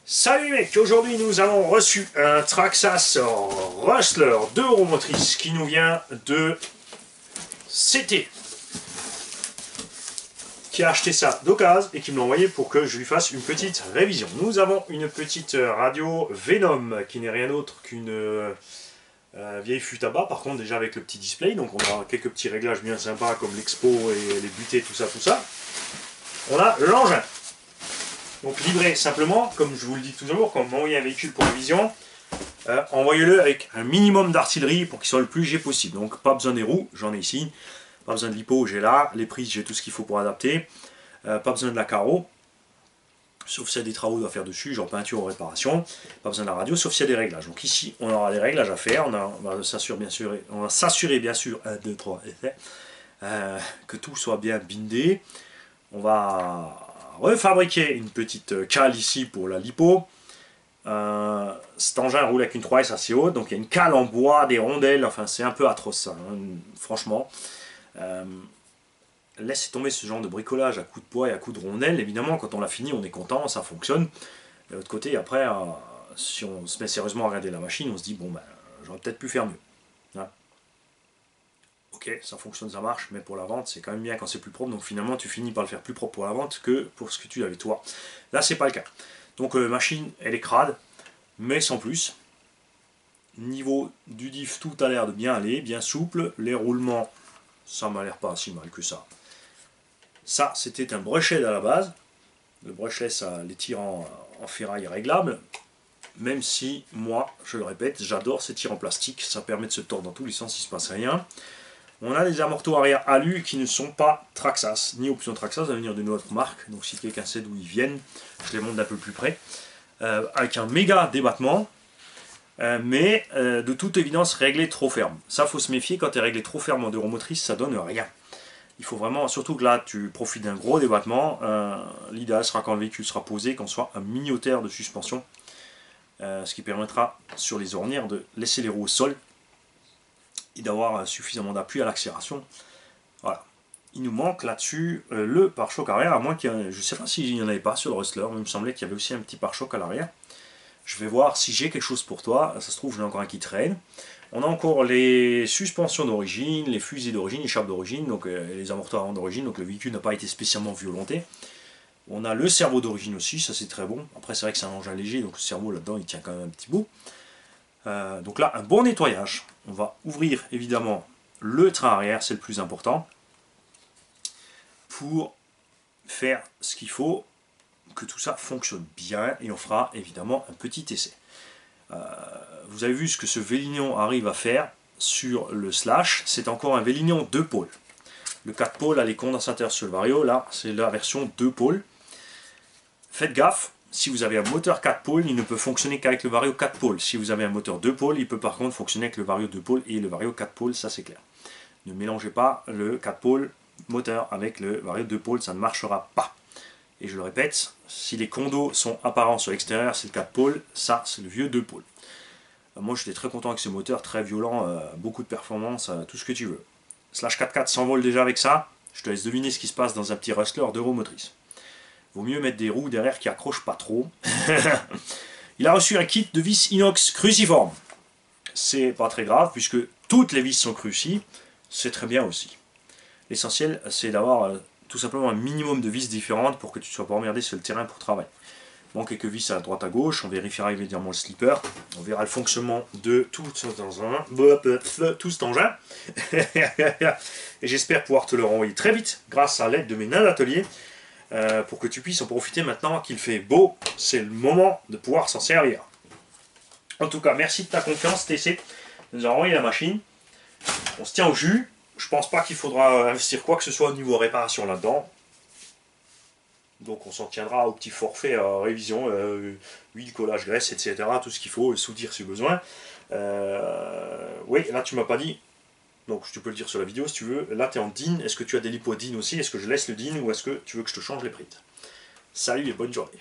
Salut mec, aujourd'hui nous avons reçu un Traxxas Rustler 2 roues motrices qui nous vient de CT, qui a acheté ça d'occasion et qui me l'a envoyé pour que je lui fasse une petite révision. Nous avons une petite radio Venom qui n'est rien d'autre qu'une vieille fût à bas, par contre déjà avec le petit display, donc on a quelques petits réglages bien sympas comme l'expo et les butées, tout ça. On a l'engin. Donc livré simplement, comme je vous le dis toujours, quand vous m'envoyez un véhicule pour révision, envoyez-le avec un minimum d'artillerie pour qu'il soit le plus léger possible. Donc pas besoin des roues, j'en ai ici, pas besoin de l'hypo, j'ai là, les prises, j'ai tout ce qu'il faut pour adapter, pas besoin de la carreau, sauf s'il y a des travaux à faire dessus, genre peinture ou réparation, pas besoin de la radio, sauf s'il y a des réglages. Donc ici, on aura des réglages à faire, on va s'assurer bien sûr, 1, 2, 3, effet, que tout soit bien bindé. On va refabriquer une petite cale ici pour la lipo. Cet engin roule avec une 3S assez haute, donc il y a une cale en bois, des rondelles, enfin c'est un peu atroce ça, hein, franchement. Laissez tomber ce genre de bricolage à coups de poids et à coups de rondelles, évidemment quand on l'a fini on est content, ça fonctionne. De l'autre côté après, si on se met sérieusement à regarder la machine, on se dit bon ben j'aurais peut-être pu faire mieux. Hein. Ok, ça fonctionne, ça marche, mais pour la vente, c'est quand même bien quand c'est plus propre. Donc finalement, tu finis par le faire plus propre pour la vente que pour ce que tu avais toi. Là, c'est pas le cas. Donc machine, elle est crade, mais sans plus. Niveau du diff, tout a l'air de bien aller, bien souple. Les roulements, ça m'a l'air pas si mal que ça. Ça, c'était un brushed à la base. Le brushless, ça les tire en ferraille réglable. Même si, moi, je le répète, j'adore ces tirs en plastique. Ça permet de se tordre dans tous les sens, il ne se passe rien. On a des amortos arrière alu qui ne sont pas Traxxas, ni option Traxxas, ça va venir d'une autre marque. Donc si quelqu'un sait d'où ils viennent, je les montre d'un peu plus près. Avec un méga débattement, mais de toute évidence réglé trop ferme. Ça, faut se méfier, quand tu es réglé trop ferme en deux roues motrices, ça donne rien. Il faut vraiment, surtout que là, tu profites d'un gros débattement. L'idéal sera quand le véhicule sera posé, qu'on soit un mini hauteur de suspension. Ce qui permettra sur les ornières de laisser les roues au sol et d'avoir suffisamment d'appui à l'accélération. Voilà. Il nous manque là-dessus le pare-choc arrière, à moins qu'il y ait, je ne sais pas s'il n'y en avait pas sur le Rustler, mais il me semblait qu'il y avait aussi un petit pare-choc à l'arrière. Je vais voir si j'ai quelque chose pour toi, ça se trouve j'en ai encore un qui traîne. On a encore les suspensions d'origine, les fusées d'origine, les charpes d'origine, donc les amortisseurs avant d'origine, donc le véhicule n'a pas été spécialement violenté. On a le cerveau d'origine aussi, ça c'est très bon. Après c'est vrai que c'est un engin léger, donc le cerveau là-dedans il tient quand même un petit bout. Donc là, un bon nettoyage. On va ouvrir évidemment le train arrière, c'est le plus important, pour faire ce qu'il faut, que tout ça fonctionne bien, et on fera évidemment un petit essai. Vous avez vu ce que ce Vélignon arrive à faire sur le Slash, c'est encore un Vélignon 2 pôles. Le 4 pôles a les condensateurs sur le Vario, là c'est la version 2 pôles. Faites gaffe. Si vous avez un moteur 4 pôles, il ne peut fonctionner qu'avec le Vario 4 pôles. Si vous avez un moteur 2 pôles, il peut par contre fonctionner avec le Vario 2 pôles et le Vario 4 pôles, ça c'est clair. Ne mélangez pas le 4 pôles moteur avec le Vario 2 pôles, ça ne marchera pas. Et je le répète, si les condos sont apparents sur l'extérieur, c'est le 4 pôles, ça c'est le vieux 2 pôles. Moi j'étais très content avec ce moteur, très violent, beaucoup de performance, tout ce que tu veux. Slash 4x4 s'envole déjà avec ça, je te laisse deviner ce qui se passe dans un petit Rustler de roues motrices. Vaut mieux mettre des roues derrière qui accrochent pas trop. Il a reçu un kit de vis inox cruciforme. C'est pas très grave puisque toutes les vis sont cruci. C'est très bien aussi. L'essentiel c'est d'avoir tout simplement un minimum de vis différentes pour que tu ne sois pas emmerdé sur le terrain pour travailler. Bon, quelques vis à droite à gauche. On vérifiera évidemment le slipper. On verra le fonctionnement de tout cet engin. Et j'espère pouvoir te le renvoyer très vite grâce à l'aide de mes nains d'atelier. Pour que tu puisses en profiter maintenant qu'il fait beau, c'est le moment de pouvoir s'en servir. En tout cas, merci de ta confiance, TC, de nous avoir envoyé la machine. On se tient au jus. Je pense pas qu'il faudra investir quoi que ce soit au niveau réparation là-dedans. Donc on s'en tiendra au petit forfait révision, huile, collage, graisse, etc. Tout ce qu'il faut, soudure si besoin. Oui, là tu m'as pas dit. Donc tu peux le dire sur la vidéo si tu veux. Là tu es en DIN. Est-ce que tu as des lipos DIN aussi? Est-ce que je laisse le DIN ou est-ce que tu veux que je te change les prises? Salut et bonne journée.